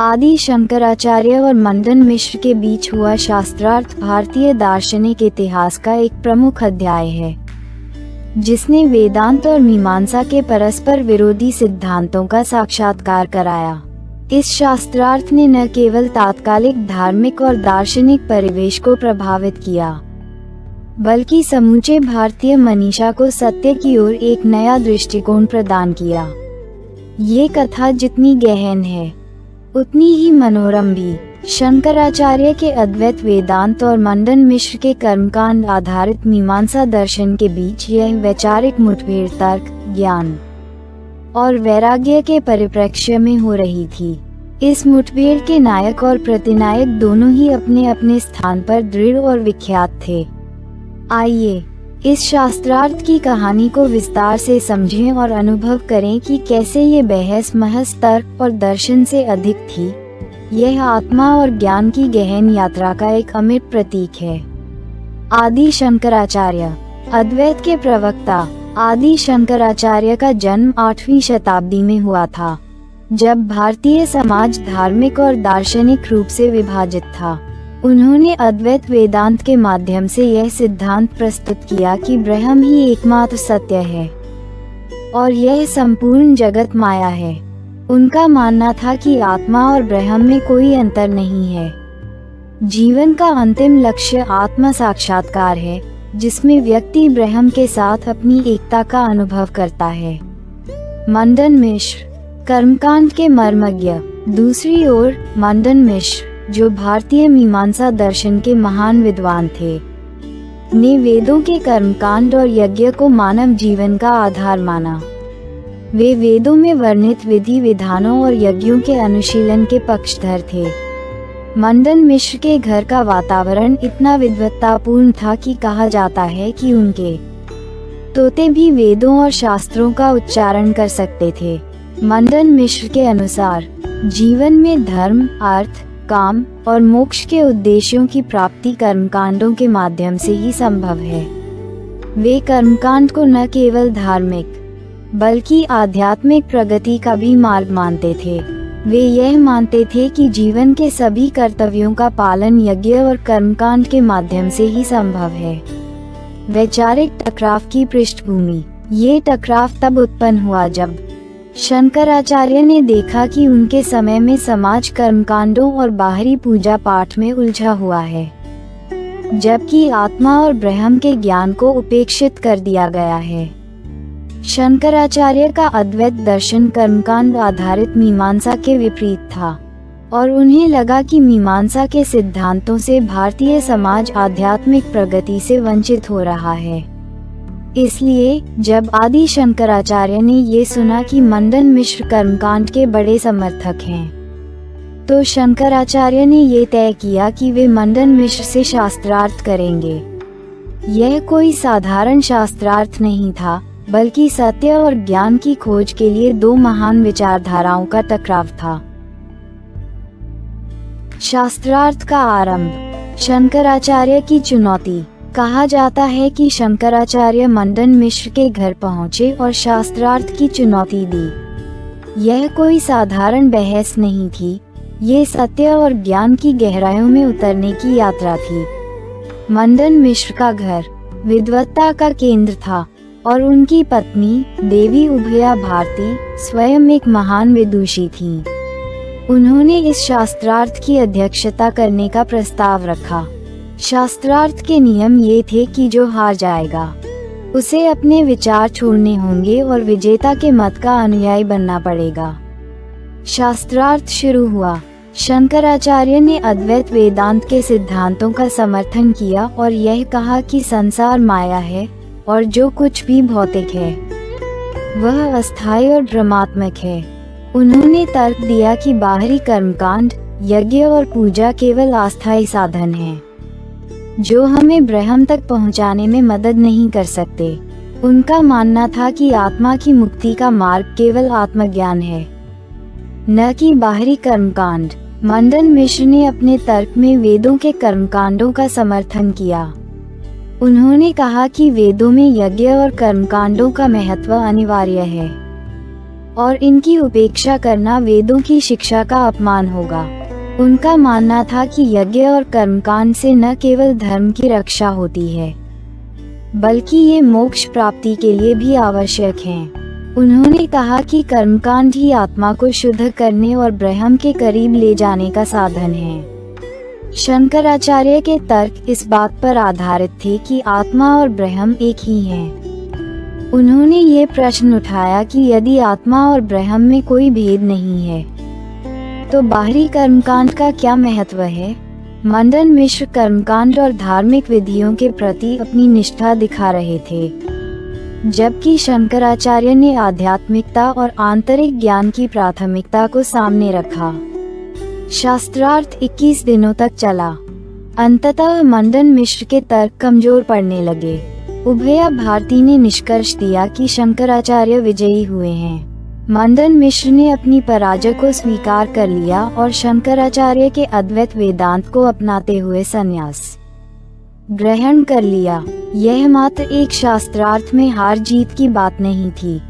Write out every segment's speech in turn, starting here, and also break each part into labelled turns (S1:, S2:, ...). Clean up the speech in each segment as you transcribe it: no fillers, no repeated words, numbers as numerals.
S1: आदि शंकराचार्य और मंडन मिश्र के बीच हुआ शास्त्रार्थ भारतीय दार्शनिक इतिहास का एक प्रमुख अध्याय है, जिसने वेदांत और मीमांसा के परस्पर विरोधी सिद्धांतों का साक्षात्कार कराया। इस शास्त्रार्थ ने न केवल तात्कालिक धार्मिक और दार्शनिक परिवेश को प्रभावित किया, बल्कि समूचे भारतीय मनीषा को सत्य की ओर एक नया दृष्टिकोण प्रदान किया। ये कथा जितनी गहन है, उतनी ही मनोरम भी। शंकराचार्य के अद्वैत वेदांत और मंडन मिश्र के कर्मकांड आधारित मीमांसा दर्शन के बीच यह वैचारिक मुठभेड़ तर्क, ज्ञान और वैराग्य के परिप्रेक्ष्य में हो रही थी। इस मुठभेड़ के नायक और प्रतिनायक दोनों ही अपने अपने स्थान पर दृढ़ और विख्यात थे। आइए इस शास्त्रार्थ की कहानी को विस्तार से समझें और अनुभव करें कि कैसे ये बहस महज तर्क और दर्शन से अधिक थी। यह आत्मा और ज्ञान की गहन यात्रा का एक अमिट प्रतीक है। आदि शंकराचार्य। अद्वैत के प्रवक्ता आदि शंकराचार्य का जन्म 8वीं शताब्दी में हुआ था, जब भारतीय समाज धार्मिक और दार्शनिक रूप से विभाजित था। उन्होंने अद्वैत वेदांत के माध्यम से यह सिद्धांत प्रस्तुत किया कि ब्रह्म ही एकमात्र सत्य है और यह संपूर्ण जगत माया है। उनका मानना था कि आत्मा और ब्रह्म में कोई अंतर नहीं है। जीवन का अंतिम लक्ष्य आत्म साक्षात्कार है, जिसमें व्यक्ति ब्रह्म के साथ अपनी एकता का अनुभव करता है। मंडन मिश्र, कर्मकांड के मर्मज्ञ। दूसरी ओर मंडन मिश्र, जो भारतीय मीमांसा दर्शन के महान विद्वान थे, ने वेदों के कर्मकांड और यज्ञ को मानव जीवन का आधार माना। वे वेदों में वर्णित विधि विधानों और यज्ञों के अनुशीलन के पक्षधर थे। मंडन मिश्र के घर का वातावरण इतना विद्वत्तापूर्ण था कि कहा जाता है कि उनके तोते भी वेदों और शास्त्रों का उच्चारण कर सकते थे। मंडन मिश्र के अनुसार जीवन में धर्म, अर्थ, काम और मोक्ष के उद्देश्यों की प्राप्ति कर्मकांडों के माध्यम से ही संभव है। वे कर्मकांड को न केवल धार्मिक बल्कि आध्यात्मिक प्रगति का भी मार्ग मानते थे। वे यह मानते थे कि जीवन के सभी कर्तव्यों का पालन यज्ञ और कर्मकांड के माध्यम से ही संभव है। वैचारिक टकराव की पृष्ठभूमि। ये टकराव तब उत्पन्न हुआ जब शंकराचार्य ने देखा कि उनके समय में समाज कर्मकांडों और बाहरी पूजा पाठ में उलझा हुआ है, जबकि आत्मा और ब्रह्म के ज्ञान को उपेक्षित कर दिया गया है। शंकराचार्य का अद्वैत दर्शन कर्मकांड आधारित मीमांसा के विपरीत था और उन्हें लगा कि मीमांसा के सिद्धांतों से भारतीय समाज आध्यात्मिक प्रगति से वंचित हो रहा है। इसलिए जब आदि शंकराचार्य ने ये सुना कि मंडन मिश्र कर्मकांड के बड़े समर्थक हैं, तो शंकराचार्य ने ये तय किया कि वे मंडन मिश्र से शास्त्रार्थ करेंगे। यह कोई साधारण शास्त्रार्थ नहीं था, बल्कि सत्य और ज्ञान की खोज के लिए दो महान विचारधाराओं का टकराव था। शास्त्रार्थ का आरंभ। शंकराचार्य की चुनौती। कहा जाता है कि शंकराचार्य मंडन मिश्र के घर पहुंचे और शास्त्रार्थ की चुनौती दी। यह कोई साधारण बहस नहीं थी, ये सत्य और ज्ञान की गहराइयों में उतरने की यात्रा थी। मंडन मिश्र का घर विद्वत्ता का केंद्र था और उनकी पत्नी देवी उभया भारती स्वयं एक महान विदुषी थीं। उन्होंने इस शास्त्रार्थ की अध्यक्षता करने का प्रस्ताव रखा। शास्त्रार्थ के नियम ये थे कि जो हार जाएगा उसे अपने विचार छोड़ने होंगे और विजेता के मत का अनुयायी बनना पड़ेगा। शास्त्रार्थ शुरू हुआ। शंकराचार्य ने अद्वैत वेदांत के सिद्धांतों का समर्थन किया और यह कहा कि संसार माया है और जो कुछ भी भौतिक है वह अस्थायी और भ्रमात्मक है। उन्होंने तर्क दिया कि बाहरी कर्मकांड, यज्ञ और पूजा केवल अस्थायी साधन हैं, जो हमें ब्रह्म तक पहुंचाने में मदद नहीं कर सकते। उनका मानना था कि आत्मा की मुक्ति का मार्ग केवल आत्मज्ञान है, न कि बाहरी कर्मकांड। मंडन मिश्र ने अपने तर्क में वेदों के कर्मकांडों का समर्थन किया। उन्होंने कहा कि वेदों में यज्ञ और कर्मकांडों का महत्व अनिवार्य है। और इनकी उपेक्षा करना वेदों की शिक्षा का अपमान होगा। उनका मानना था कि यज्ञ और कर्मकांड से न केवल धर्म की रक्षा होती है, बल्कि ये मोक्ष प्राप्ति के लिए भी आवश्यक हैं। उन्होंने कहा कि कर्मकांड ही आत्मा को शुद्ध करने और ब्रह्म के करीब ले जाने का साधन है। शंकराचार्य के तर्क इस बात पर आधारित थे कि आत्मा और ब्रह्म एक ही हैं। उन्होंने ये प्रश्न उठाया कि यदि आत्मा और ब्रह्म में कोई भेद नहीं है, तो बाहरी कर्मकांड का क्या महत्व है। मंदन मिश्र कर्मकांड और धार्मिक विधियों के प्रति अपनी निष्ठा दिखा रहे थे, जबकि शंकराचार्य ने आध्यात्मिकता और आंतरिक ज्ञान की प्राथमिकता को सामने रखा। शास्त्रार्थ 21 दिनों तक चला। अंततः मंदन मिश्र के तर्क कमजोर पड़ने लगे। उभया भारती ने निष्कर्ष दिया कि शंकराचार्य विजयी हुए हैं। मंदन मिश्र ने अपनी पराजय को स्वीकार कर लिया और शंकराचार्य के अद्वैत वेदांत को अपनाते हुए संन्यास ग्रहण कर लिया। यह मात्र एक शास्त्रार्थ में हार जीत की बात नहीं थी,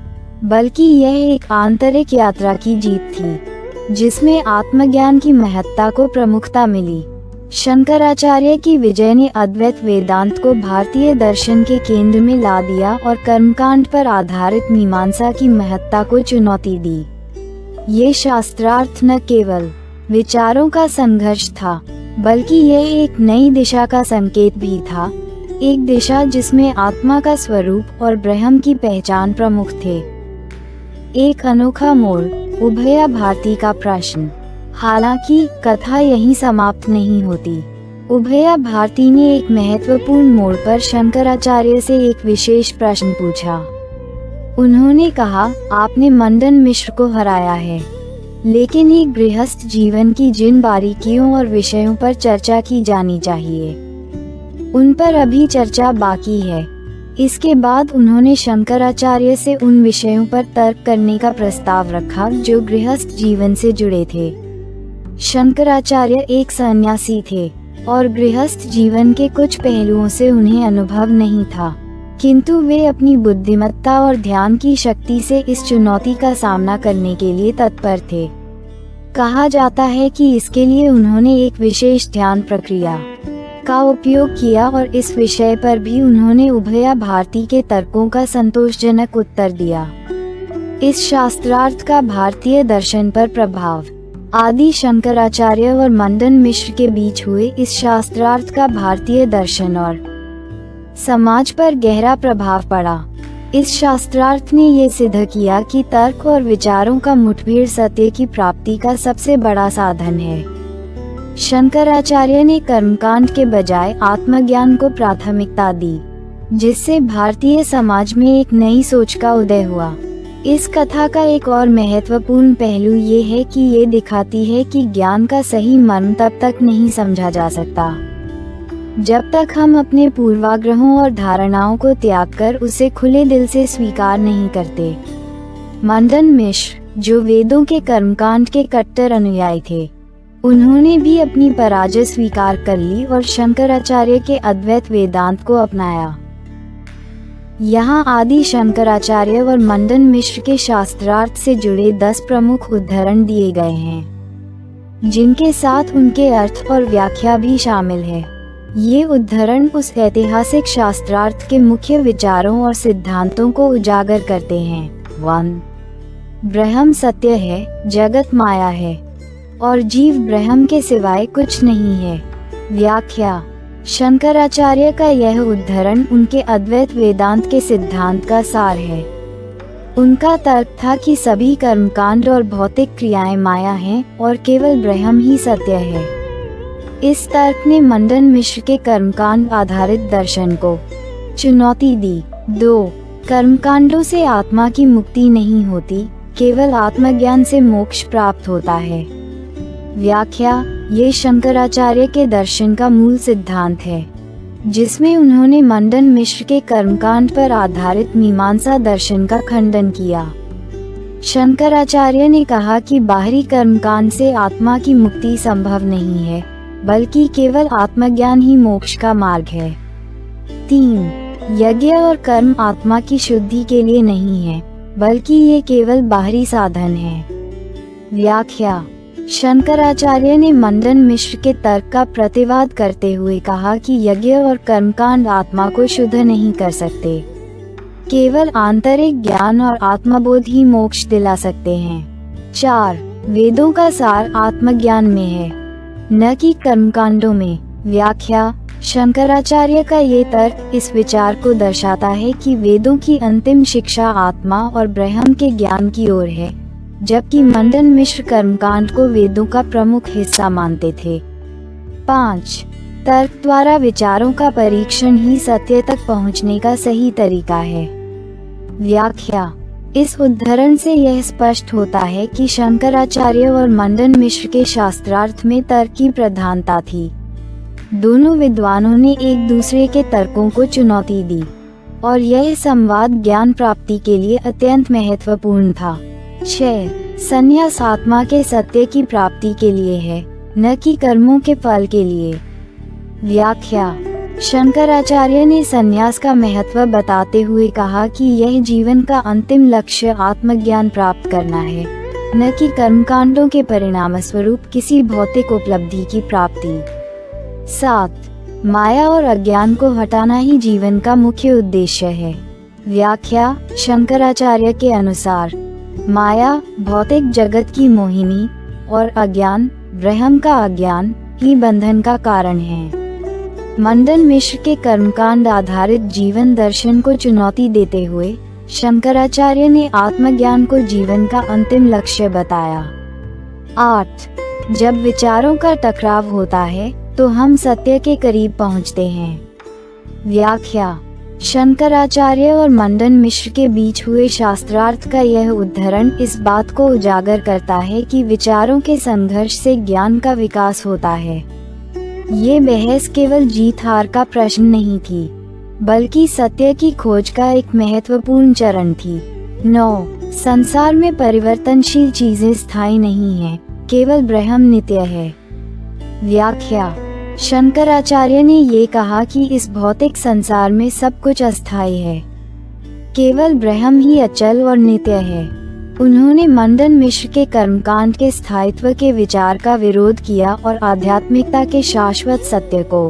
S1: बल्कि यह एक आंतरिक यात्रा की जीत थी, जिसमें आत्मज्ञान की महत्ता को प्रमुखता मिली। शंकराचार्य की विजय ने अद्वैत वेदांत को भारतीय दर्शन के केंद्र में ला दिया और कर्मकांड पर आधारित मीमांसा की महत्ता को चुनौती दी। ये शास्त्रार्थ न केवल विचारों का संघर्ष था, बल्कि यह एक नई दिशा का संकेत भी था, एक दिशा जिसमें आत्मा का स्वरूप और ब्रह्म की पहचान प्रमुख थे। एक अनोखा मोड़। उभया भारती का प्रश्न। हालांकि कथा यहीं समाप्त नहीं होती। उभया भारती ने एक महत्वपूर्ण मोड़ पर शंकराचार्य से एक विशेष प्रश्न पूछा। उन्होंने कहा, आपने मंदन मिश्र को हराया है, लेकिन एक गृहस्थ जीवन की जिन बारीकियों और विषयों पर चर्चा की जानी चाहिए, उन पर अभी चर्चा बाकी है। इसके बाद उन्होंने शंकराचार्य से उन विषयों पर तर्क करने का प्रस्ताव रखा जो गृहस्थ जीवन से जुड़े थे। शंकराचार्य एक सन्यासी थे और गृहस्थ जीवन के कुछ पहलुओं से उन्हें अनुभव नहीं था, किंतु वे अपनी बुद्धिमत्ता और ध्यान की शक्ति से इस चुनौती का सामना करने के लिए तत्पर थे। कहा जाता है कि इसके लिए उन्होंने एक विशेष ध्यान प्रक्रिया का उपयोग किया और इस विषय पर भी उन्होंने उभया भारती के तर्कों का संतोषजनक उत्तर दिया। इस शास्त्रार्थ का भारतीय दर्शन पर प्रभाव। आदि शंकराचार्य और मंदन मिश्र के बीच हुए इस शास्त्रार्थ का भारतीय दर्शन और समाज पर गहरा प्रभाव पड़ा। इस शास्त्रार्थ ने ये सिद्ध किया कि तर्क और विचारों का मुठभेड़ सत्य की प्राप्ति का सबसे बड़ा साधन है। शंकराचार्य ने कर्मकांड के बजाय आत्मज्ञान को प्राथमिकता दी, जिससे भारतीय समाज में एक नई सोच का उदय हुआ। इस कथा का एक और महत्वपूर्ण पहलू ये है कि ये दिखाती है कि ज्ञान का सही मर्म तब तक नहीं समझा जा सकता, जब तक हम अपने पूर्वाग्रहों और धारणाओं को त्याग कर उसे खुले दिल से स्वीकार नहीं करते। मंदन मिश्र, जो वेदों के कर्मकांड के कट्टर अनुयायी थे, उन्होंने भी अपनी पराजय स्वीकार कर ली और शंकराचार्य के अद्वैत वेदांत को अपनाया। यहाँ आदि शंकराचार्य और मंदन मिश्र के शास्त्रार्थ से जुड़े 10 प्रमुख उद्धरण दिए गए हैं, जिनके साथ उनके अर्थ और व्याख्या भी शामिल है। ये उद्धरण उस ऐतिहासिक शास्त्रार्थ के मुख्य विचारों और सिद्धांतों को उजागर करते हैं। 1. ब्रह्म सत्य है, जगत माया है और जीव ब्रह्म के सिवाय कुछ नहीं है। व्याख्या। शंकराचार्य का यह उद्धरण उनके अद्वैत वेदांत के सिद्धांत का सार है। उनका तर्क था कि सभी कर्मकांड और भौतिक क्रियाएं माया हैं और केवल ब्रह्म ही सत्य है। इस तर्क ने मंदन मिश्र के कर्मकांड आधारित दर्शन को चुनौती दी। 2. कर्मकांडों से आत्मा की मुक्ति नहीं होती, केवल आत्मज्ञान से मोक्ष प्राप्त होता है। व्याख्या। ये शंकराचार्य के दर्शन का मूल सिद्धांत है, जिसमें उन्होंने मंदन मिश्र के कर्मकांड पर आधारित मीमांसा दर्शन का खंडन किया। शंकराचार्य ने कहा कि बाहरी कर्मकांड से आत्मा की मुक्ति संभव नहीं है, बल्कि केवल आत्मज्ञान ही मोक्ष का मार्ग है। 3. यज्ञ और कर्म आत्मा की शुद्धि के लिए नहीं है, बल्कि ये केवल बाहरी साधन है। व्याख्या। शंकराचार्य ने मंदन मिश्र के तर्क का प्रतिवाद करते हुए कहा कि यज्ञ और कर्मकांड आत्मा को शुद्ध नहीं कर सकते। केवल आंतरिक ज्ञान और आत्मबोध ही मोक्ष दिला सकते हैं। 4. वेदों का सार आत्मज्ञान में है, न कि कर्मकांडों में। व्याख्या। शंकराचार्य का ये तर्क इस विचार को दर्शाता है कि वेदों की अंतिम शिक्षा आत्मा और ब्रह्म के ज्ञान की ओर है, जबकि मंदन मिश्र कर्मकांड को वेदों का प्रमुख हिस्सा मानते थे। 5. तर्क द्वारा विचारों का परीक्षण ही सत्य तक पहुंचने का सही तरीका है। व्याख्या। इस उद्धरण से यह स्पष्ट होता है कि शंकराचार्य और मंदन मिश्र के शास्त्रार्थ में तर्क की प्रधानता थी। दोनों विद्वानों ने एक दूसरे के तर्कों को चुनौती दी और यह संवाद ज्ञान प्राप्ति के लिए अत्यंत महत्वपूर्ण था। 6. संन्यास आत्मा के सत्य की प्राप्ति के लिए है, न कि कर्मों के फल के लिए। व्याख्या। शंकराचार्य ने संन्यास का महत्व बताते हुए कहा कि यह जीवन का अंतिम लक्ष्य आत्मज्ञान प्राप्त करना है, न कि कर्मकांडों के परिणामस्वरूप किसी भौतिक उपलब्धि की प्राप्ति। 7. माया और अज्ञान को हटाना ही जीवन का मुख्य उद्देश्य है। व्याख्या। शंकराचार्य के अनुसार माया, भौतिक जगत की मोहिनी, और अज्ञान, ब्रह्म का अज्ञान, ही बंधन का कारण है। मंदन मिश्र के कर्मकांड आधारित जीवन दर्शन को चुनौती देते हुए शंकराचार्य ने आत्मज्ञान को जीवन का अंतिम लक्ष्य बताया। 8. जब विचारों का टकराव होता है तो हम सत्य के करीब पहुंचते हैं। व्याख्या। शंकराचार्य और मंदन मिश्र के बीच हुए शास्त्रार्थ का यह उद्धरण इस बात को उजागर करता है कि विचारों के संघर्ष से ज्ञान का विकास होता है। ये बहस केवल जीत हार का प्रश्न नहीं थी, बल्कि सत्य की खोज का एक महत्वपूर्ण चरण थी। 9. संसार में परिवर्तनशील चीजें स्थायी नहीं हैं, केवल ब्रह्म नित्य है। व्याख्या। शंकराचार्य ने ये कहा कि इस भौतिक संसार में सब कुछ अस्थायी है, केवल ब्रह्म ही अचल और नित्य है। उन्होंने मंदन मिश्र के कर्मकांड के स्थायित्व के विचार का विरोध किया और आध्यात्मिकता के शाश्वत सत्य को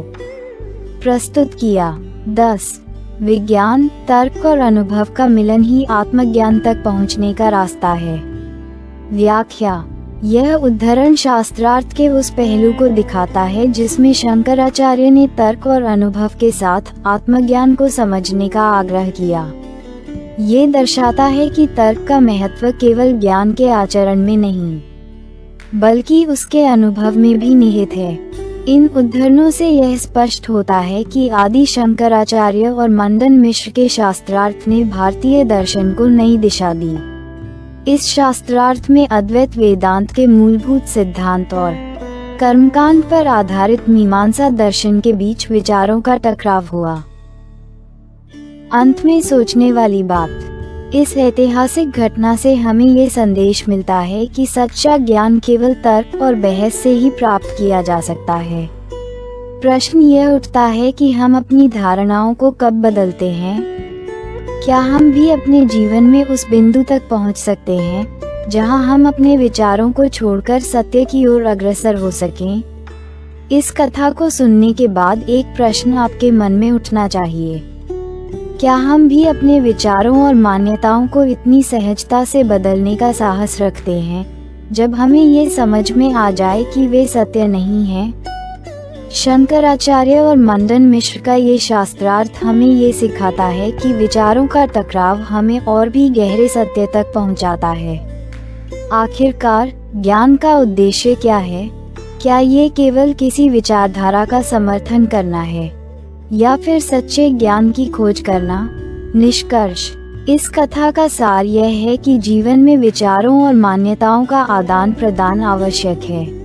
S1: प्रस्तुत किया। 10. विज्ञान, तर्क और अनुभव का मिलन ही आत्मज्ञान तक पहुंचने का रास्ता है। व्याख्या। यह उद्धरण शास्त्रार्थ के उस पहलू को दिखाता है जिसमें शंकराचार्य ने तर्क और अनुभव के साथ आत्मज्ञान को समझने का आग्रह किया। ये दर्शाता है कि तर्क का महत्व केवल ज्ञान के आचरण में नहीं, बल्कि उसके अनुभव में भी निहित है। इन उद्धरणों से यह स्पष्ट होता है कि आदि शंकराचार्य और मंदन मिश्र के शास्त्रार्थ ने भारतीय दर्शन को नई दिशा दी। इस शास्त्रार्थ में अद्वैत वेदांत के मूलभूत सिद्धांत और कर्मकांड पर आधारित मीमांसा दर्शन के बीच विचारों का टकराव हुआ। अंत में सोचने वाली बात। इस ऐतिहासिक घटना से हमें ये संदेश मिलता है कि सच्चा ज्ञान केवल तर्क और बहस से ही प्राप्त किया जा सकता है। प्रश्न यह उठता है कि हम अपनी धारणाओं को कब बदलते हैं? क्या हम भी अपने जीवन में उस बिंदु तक पहुंच सकते हैं जहां हम अपने विचारों को छोड़कर सत्य की ओर अग्रसर हो सकें? इस कथा को सुनने के बाद एक प्रश्न आपके मन में उठना चाहिए। क्या हम भी अपने विचारों और मान्यताओं को इतनी सहजता से बदलने का साहस रखते हैं जब हमें ये समझ में आ जाए कि वे सत्य नहीं हैं? शंकराचार्य और मंदन मिश्र का ये शास्त्रार्थ हमें ये सिखाता है कि विचारों का टकराव हमें और भी गहरे सत्य तक पहुंचाता है। आखिरकार ज्ञान का उद्देश्य क्या है? क्या ये केवल किसी विचारधारा का समर्थन करना है या फिर सच्चे ज्ञान की खोज करना? निष्कर्ष। इस कथा का सार यह है कि जीवन में विचारों और मान्यताओं का आदान प्रदान आवश्यक है।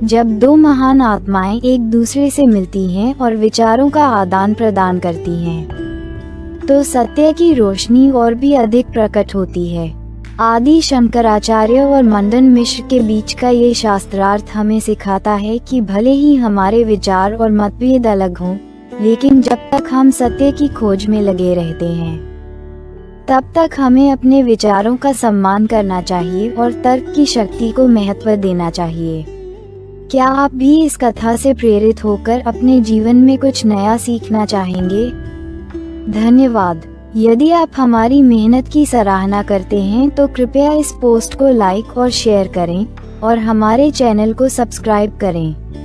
S1: जब दो महान आत्माएं एक दूसरे से मिलती हैं और विचारों का आदान प्रदान करती हैं, तो सत्य की रोशनी और भी अधिक प्रकट होती है। आदि शंकराचार्य और मंदन मिश्र के बीच का ये शास्त्रार्थ हमें सिखाता है कि भले ही हमारे विचार और मतभेद अलग हों, लेकिन जब तक हम सत्य की खोज में लगे रहते हैं, तब तक हमें अपने विचारों का सम्मान करना चाहिए और तर्क की शक्ति को महत्व देना चाहिए। क्या आप भी इस कथा से प्रेरित होकर अपने जीवन में कुछ नया सीखना चाहेंगे? धन्यवाद। यदि आप हमारी मेहनत की सराहना करते हैं तो कृपया इस पोस्ट को लाइक और शेयर करें और हमारे चैनल को सब्सक्राइब करें।